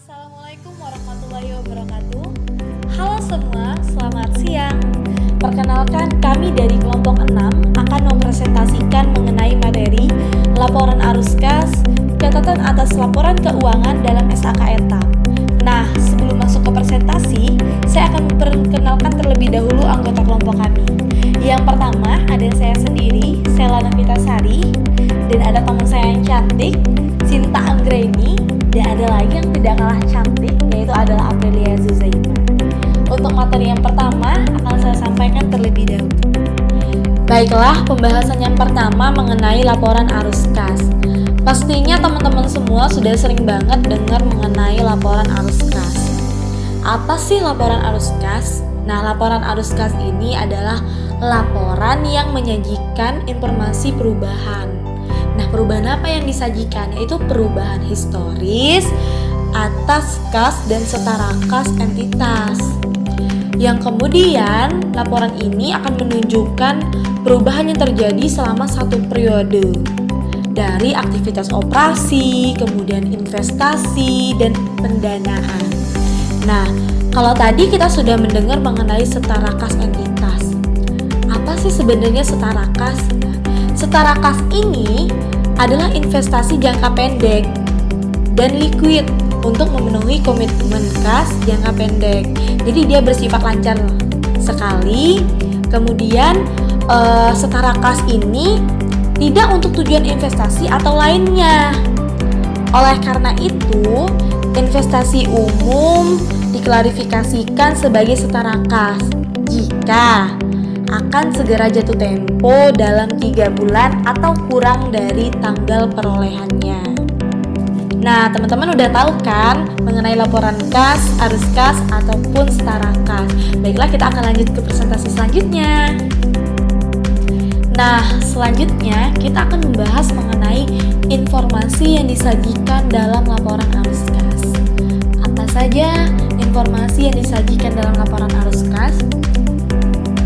Assalamualaikum warahmatullahi wabarakatuh. Halo semua, selamat siang. Perkenalkan, kami dari kelompok 6 akan mempresentasikan mengenai materi laporan arus kas, catatan atas laporan keuangan dalam SAK ETAP. Nah, sebelum masuk ke presentasi, saya akan memperkenalkan terlebih dahulu anggota kelompok kami. Yang pertama ada saya sendiri, Selana Vitasari, dan ada teman saya yang cantik, Sinta Anggreni, dan ada lagi yang tidak kalah cantik, yaitu adalah Aprilia Zuzaima. Untuk materi yang pertama akan saya sampaikan terlebih dahulu. Baiklah, pembahasan yang pertama mengenai laporan arus kas. Pastinya teman-teman semua sudah sering banget dengar mengenai laporan arus kas. Apa sih laporan arus kas? Nah, laporan arus kas ini adalah laporan yang menyajikan informasi perubahan. Nah, perubahan apa yang disajikan? Yaitu perubahan historis atas kas dan setara kas entitas. Yang kemudian, laporan ini akan menunjukkan perubahan yang terjadi selama satu periode. Dari aktivitas operasi, kemudian investasi, dan pendanaan. Nah, kalau tadi kita sudah mendengar mengenai setara kas entitas. Apa sih sebenarnya setara kas? Nah, setara kas ini adalah investasi jangka pendek dan liquid untuk memenuhi komitmen kas jangka pendek. Jadi dia bersifat lancar sekali. Kemudian setara kas ini tidak untuk tujuan investasi atau lainnya. Oleh karena itu, investasi umum diklarifikasikan sebagai setara kas jika akan segera jatuh tempo dalam 3 bulan atau kurang dari tanggal perolehannya. Nah, teman-teman udah tahu kan mengenai laporan kas, arus kas, ataupun setara kas. Baiklah, kita akan lanjut ke presentasi selanjutnya. Nah, selanjutnya kita akan membahas mengenai informasi yang disajikan dalam laporan arus kas. Apa saja informasi yang disajikan dalam laporan arus kas?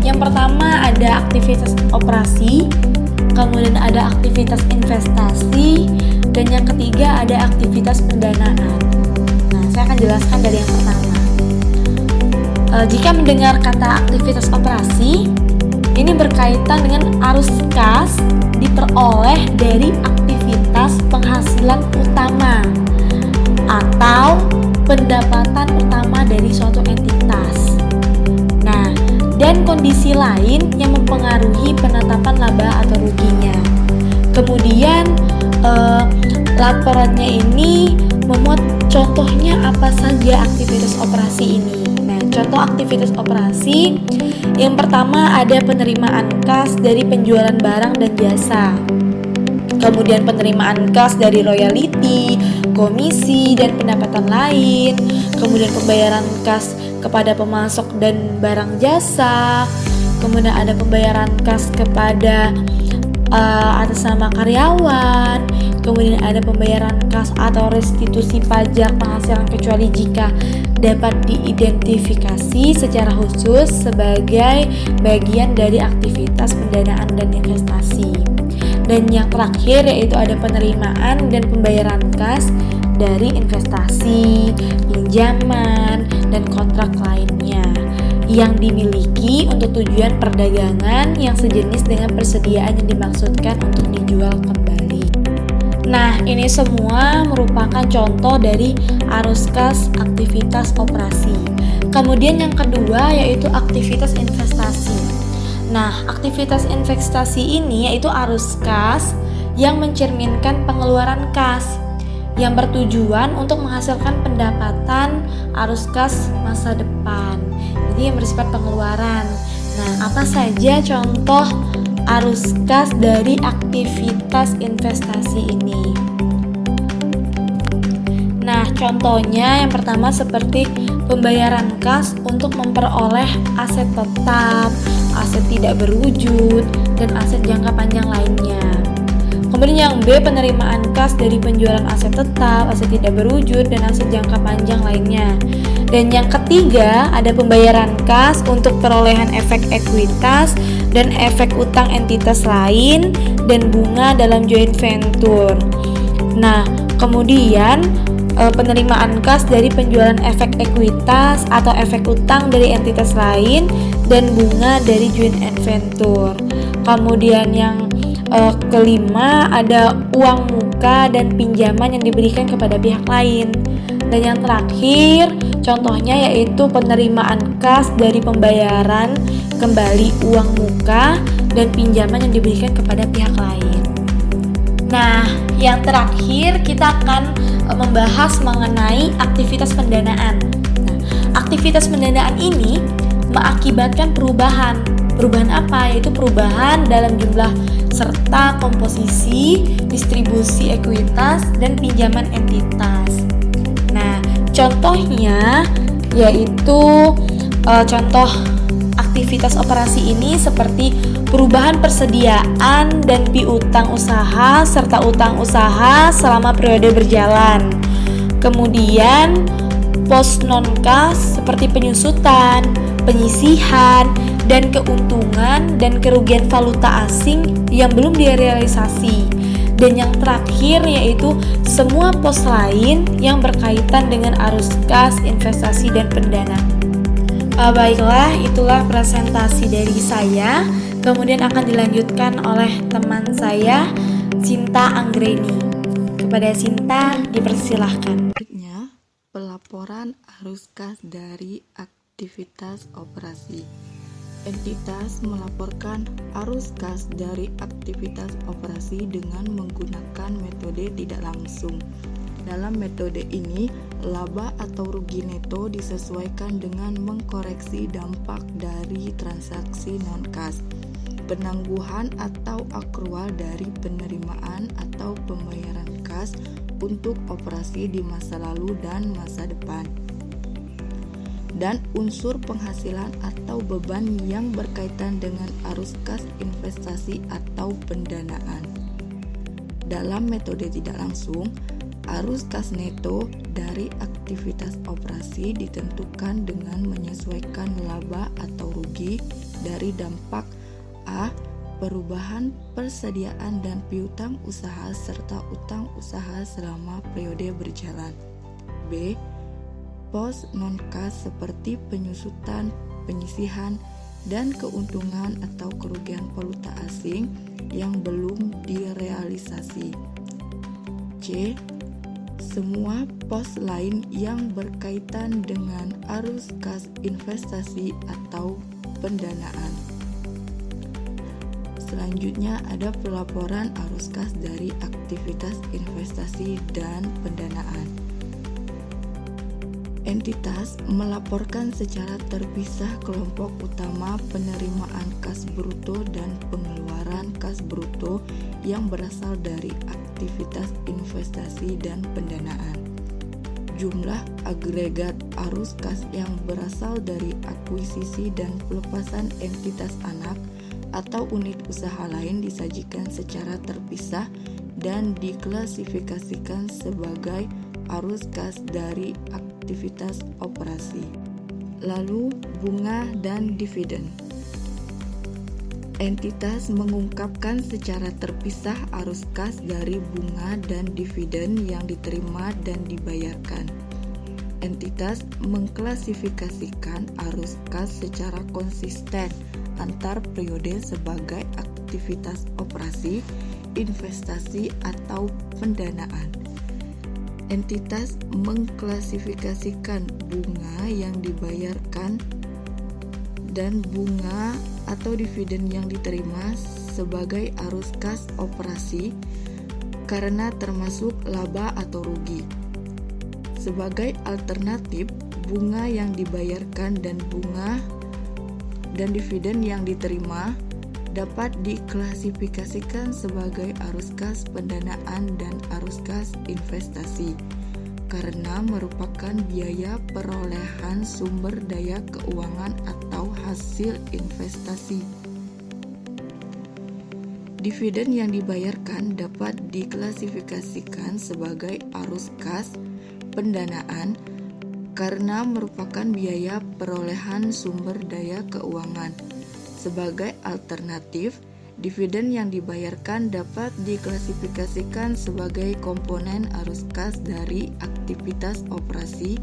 Yang pertama ada aktivitas operasi, kemudian ada aktivitas investasi, dan yang ketiga ada aktivitas pendanaan. Nah, saya akan jelaskan dari yang pertama. Jika mendengar kata aktivitas operasi, ini berkaitan dengan arus kas diperoleh dari aktivitas penghasilan utama atau pendapatan utama dari suatu entitas. Nah, dan kondisi lain yang mempengaruhi penetapan laba atau ruginya. Kemudian laporannya ini memuat contohnya apa saja aktivitas operasi ini. Nah, contoh aktivitas operasi yang pertama ada penerimaan kas dari penjualan barang dan jasa. Kemudian penerimaan kas dari royalti, komisi, dan pendapatan lain. Kemudian pembayaran kas kepada pemasok dan barang jasa. Kemudian ada pembayaran kas kepada atas nama karyawan. Kemudian ada pembayaran kas atau restitusi pajak penghasilan kecuali jika dapat diidentifikasi secara khusus sebagai bagian dari aktivitas pendanaan dan investasi. Dan yang terakhir yaitu ada penerimaan dan pembayaran kas dari investasi, pinjaman, dan kontrak lainnya yang dimiliki untuk tujuan perdagangan yang sejenis dengan persediaan yang dimaksudkan untuk dijual kembali. Nah, ini semua merupakan contoh dari arus kas aktivitas operasi. Kemudian yang kedua yaitu aktivitas investasi. Nah, aktivitas investasi ini yaitu arus kas yang mencerminkan pengeluaran kas yang bertujuan untuk menghasilkan pendapatan arus kas masa depan. Jadi yang bersifat pengeluaran. Nah, apa saja contoh arus kas dari aktivitas investasi ini? Nah, contohnya yang pertama seperti pembayaran kas untuk memperoleh aset tetap, aset tidak berwujud, dan aset jangka panjang lainnya. Kemudian yang B, penerimaan kas dari penjualan aset tetap, aset tidak berwujud, dan aset jangka panjang lainnya. Dan yang ketiga, ada pembayaran kas untuk perolehan efek ekuitas dan efek utang entitas lain dan bunga dalam joint venture. Nah, kemudian penerimaan kas dari penjualan efek ekuitas atau efek utang dari entitas lain, dan bunga dari joint venture. Kemudian yang kelima ada uang muka dan pinjaman yang diberikan kepada pihak lain. Dan yang terakhir contohnya yaitu penerimaan kas dari pembayaran kembali uang muka dan pinjaman yang diberikan kepada pihak lain. Nah, yang terakhir kita akan membahas mengenai aktivitas pendanaan. Nah, aktivitas pendanaan ini mengakibatkan perubahan. Perubahan apa? Yaitu perubahan dalam jumlah serta komposisi, distribusi ekuitas, dan pinjaman entitas. Nah, contohnya yaitu contoh aktivitas operasi ini seperti perubahan persediaan dan piutang usaha serta utang usaha selama periode berjalan. Kemudian pos non-kas seperti penyusutan, penyisihan, dan keuntungan dan kerugian valuta asing yang belum direalisasi. Dan yang terakhir yaitu semua pos lain yang berkaitan dengan arus kas, investasi, dan pendanaan. Baiklah, itulah presentasi dari saya. Kemudian akan dilanjutkan oleh teman saya, Sinta Anggreni. Kepada Sinta, dipersilahkan. Selanjutnya, pelaporan arus kas dari aktivitas operasi. Entitas melaporkan arus kas dari aktivitas operasi dengan menggunakan metode tidak langsung. Dalam metode ini, laba atau rugi neto disesuaikan dengan mengkoreksi dampak dari transaksi non-kas, penangguhan atau akrual dari penerimaan atau pembayaran kas untuk operasi di masa lalu dan masa depan, dan unsur penghasilan atau beban yang berkaitan dengan arus kas investasi atau pendanaan. Dalam metode tidak langsung, arus kas neto dari aktivitas operasi ditentukan dengan menyesuaikan laba atau rugi dari dampak A. Perubahan persediaan dan piutang usaha serta utang usaha selama periode berjalan. B. Pos non-kas seperti penyusutan, penyisihan, dan keuntungan atau kerugian valuta asing yang belum direalisasi. C. Semua pos lain yang berkaitan dengan arus kas investasi atau pendanaan. Selanjutnya ada pelaporan arus kas dari aktivitas investasi dan pendanaan. Entitas melaporkan secara terpisah kelompok utama penerimaan kas bruto dan pengeluaran kas bruto yang berasal dari aktivitas investasi dan pendanaan. Jumlah agregat arus kas yang berasal dari akuisisi dan pelepasan entitas anak atau unit usaha lain disajikan secara terpisah dan diklasifikasikan sebagai arus kas dari aktivitas operasi. Lalu bunga dan dividen. Entitas mengungkapkan secara terpisah arus kas dari bunga dan dividen yang diterima dan dibayarkan. Entitas mengklasifikasikan arus kas secara konsisten antar periode sebagai aktivitas operasi, investasi, atau pendanaan. Entitas mengklasifikasikan bunga yang dibayarkan dan bunga atau dividen yang diterima sebagai arus kas operasi karena termasuk laba atau rugi. Sebagai alternatif, bunga yang dibayarkan dan bunga dan dividen yang diterima dapat diklasifikasikan sebagai arus kas pendanaan dan arus kas investasi karena merupakan biaya perolehan sumber daya keuangan atau hasil investasi. Dividen yang dibayarkan dapat diklasifikasikan sebagai arus kas pendanaan karena merupakan biaya perolehan sumber daya keuangan. Sebagai alternatif, Dividen yang dibayarkan dapat diklasifikasikan sebagai komponen arus kas dari aktivitas operasi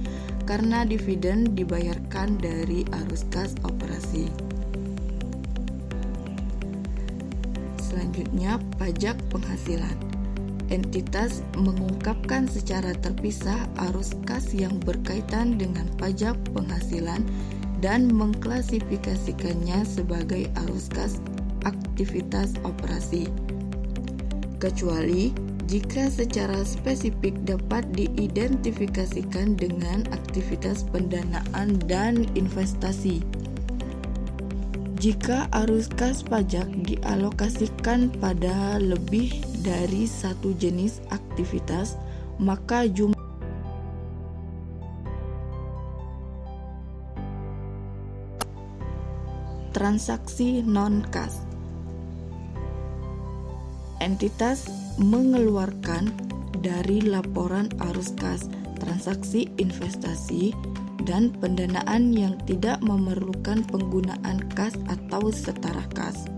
karena dividen dibayarkan dari arus kas operasi. Selanjutnya, pajak penghasilan. Entitas mengungkapkan secara terpisah arus kas yang berkaitan dengan pajak penghasilan dan mengklasifikasikannya sebagai arus kas aktivitas operasi, kecuali jika secara spesifik dapat diidentifikasikan dengan aktivitas pendanaan dan investasi. Jika arus kas pajak dialokasikan pada lebih dari satu jenis aktivitas, maka jumlah transaksi non-kas. Entitas mengeluarkan dari laporan arus kas transaksi investasi dan pendanaan yang tidak memerlukan penggunaan kas atau setara kas.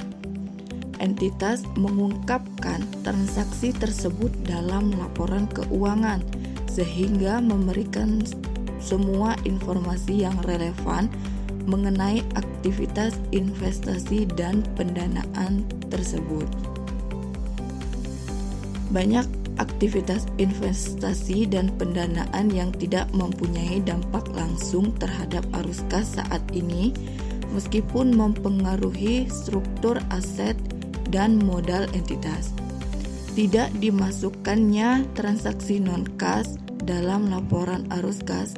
Entitas mengungkapkan transaksi tersebut dalam laporan keuangan sehingga memberikan semua informasi yang relevan mengenai aktivitas investasi dan pendanaan tersebut. Banyak aktivitas investasi dan pendanaan yang tidak mempunyai dampak langsung terhadap arus kas saat ini, meskipun mempengaruhi struktur aset dan modal entitas. Tidak dimasukkannya transaksi non-kas dalam laporan arus kas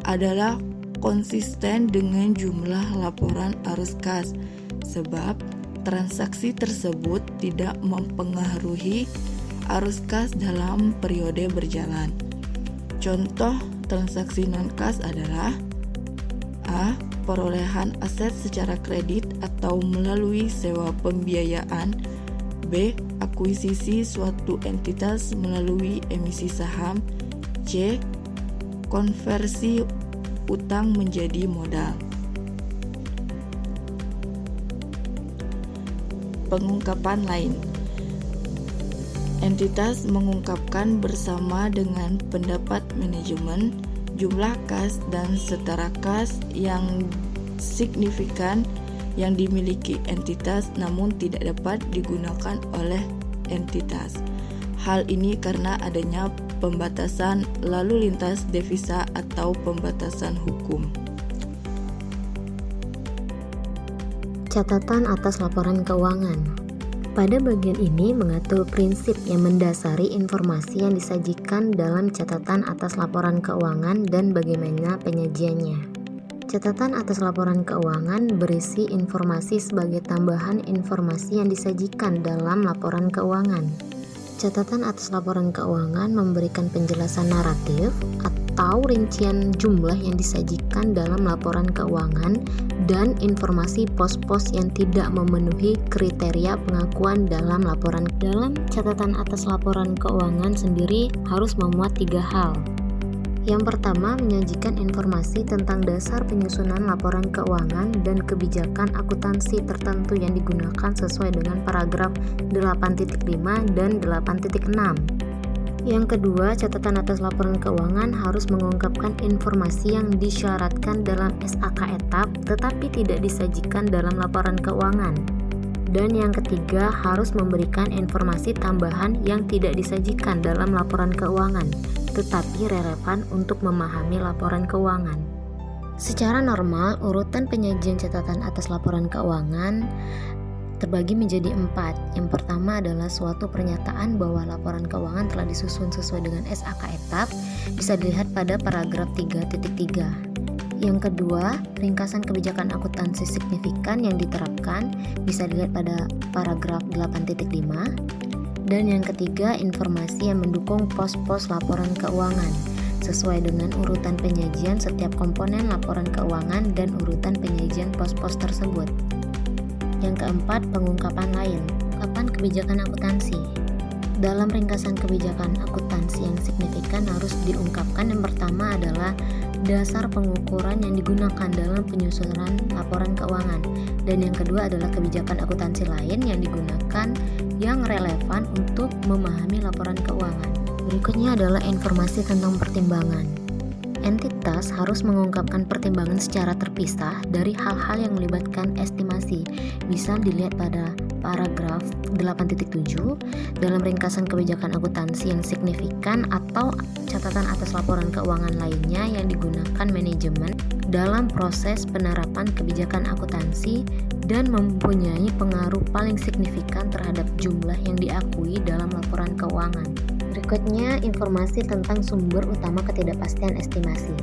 adalah konsisten dengan jumlah laporan arus kas, sebab transaksi tersebut tidak mempengaruhi arus kas dalam periode berjalan. Contoh transaksi non-kas adalah A. Perolehan aset secara kredit atau melalui sewa pembiayaan. B. Akuisisi suatu entitas melalui emisi saham. C. Konversi utang menjadi modal. Pengungkapan lain. Entitas mengungkapkan bersama dengan pendapat manajemen jumlah kas dan setara kas yang signifikan yang dimiliki entitas namun tidak dapat digunakan oleh entitas. Hal ini karena adanya pembatasan lalu lintas devisa atau pembatasan hukum. Catatan atas laporan keuangan. Pada bagian ini mengatur prinsip yang mendasari informasi yang disajikan dalam catatan atas laporan keuangan dan bagaimana penyajiannya. Catatan atas laporan keuangan berisi informasi sebagai tambahan informasi yang disajikan dalam laporan keuangan. Catatan atas laporan keuangan memberikan penjelasan naratif atau rincian jumlah yang disajikan dalam laporan keuangan dan informasi pos-pos yang tidak memenuhi kriteria pengakuan dalam laporan. Dalam catatan atas laporan keuangan sendiri harus memuat 3 hal. Yang pertama, menyajikan informasi tentang dasar penyusunan laporan keuangan dan kebijakan akuntansi tertentu yang digunakan sesuai dengan paragraf 8.5 dan 8.6. Yang kedua, catatan atas laporan keuangan harus mengungkapkan informasi yang disyaratkan dalam SAK etap tetapi tidak disajikan dalam laporan keuangan. Dan yang ketiga, harus memberikan informasi tambahan yang tidak disajikan dalam laporan keuangan tetapi relevan untuk memahami laporan keuangan. Secara normal, urutan penyajian catatan atas laporan keuangan terbagi menjadi 4. Yang pertama adalah suatu pernyataan bahwa laporan keuangan telah disusun sesuai dengan SAK etap, bisa dilihat pada paragraf 3.3. Yang kedua, ringkasan kebijakan akuntansi signifikan yang diterapkan, bisa dilihat pada paragraf 8.5. Dan yang ketiga, informasi yang mendukung pos-pos laporan keuangan sesuai dengan urutan penyajian setiap komponen laporan keuangan dan urutan penyajian pos-pos tersebut. Yang keempat, pengungkapan lain. Pengungkapan kebijakan akuntansi. Dalam ringkasan kebijakan akuntansi yang signifikan harus diungkapkan yang pertama adalah dasar pengukuran yang digunakan dalam penyusunan laporan keuangan. Dan yang kedua adalah kebijakan akuntansi lain yang digunakan yang relevan untuk memahami laporan keuangan. Berikutnya adalah informasi tentang pertimbangan. Entitas harus mengungkapkan pertimbangan secara terpisah dari hal-hal yang melibatkan estimasi. Bisa dilihat pada paragraf 8.7 dalam ringkasan kebijakan akuntansi yang signifikan atau catatan atas laporan keuangan lainnya yang digunakan manajemen dalam proses penerapan kebijakan akuntansi dan mempunyai pengaruh paling signifikan terhadap jumlah yang diakui dalam laporan keuangan. Berikutnya, informasi tentang sumber utama ketidakpastian estimasi.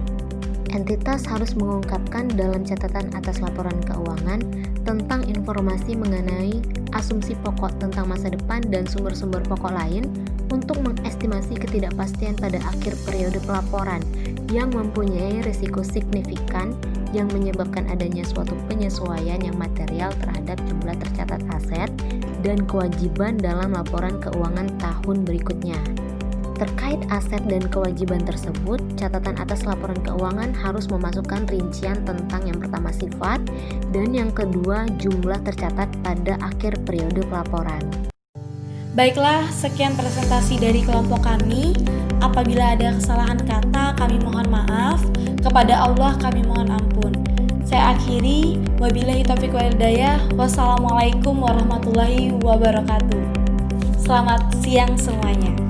Entitas harus mengungkapkan dalam catatan atas laporan keuangan tentang informasi mengenai asumsi pokok tentang masa depan dan sumber-sumber pokok lain untuk mengestimasi ketidakpastian pada akhir periode pelaporan yang mempunyai risiko signifikan yang menyebabkan adanya suatu penyesuaian yang material terhadap jumlah tercatat aset dan kewajiban dalam laporan keuangan tahun berikutnya. Terkait aset dan kewajiban tersebut, catatan atas laporan keuangan harus memasukkan rincian tentang yang pertama sifat dan yang kedua jumlah tercatat pada akhir periode pelaporan. Baiklah, sekian presentasi dari kelompok kami. Apabila ada kesalahan kata, kami mohon maaf. Kepada Allah kami mohon ampun. Saya akhiri, wabillahi taufiq wal hidayah. Wassalamualaikum warahmatullahi wabarakatuh. Selamat siang semuanya.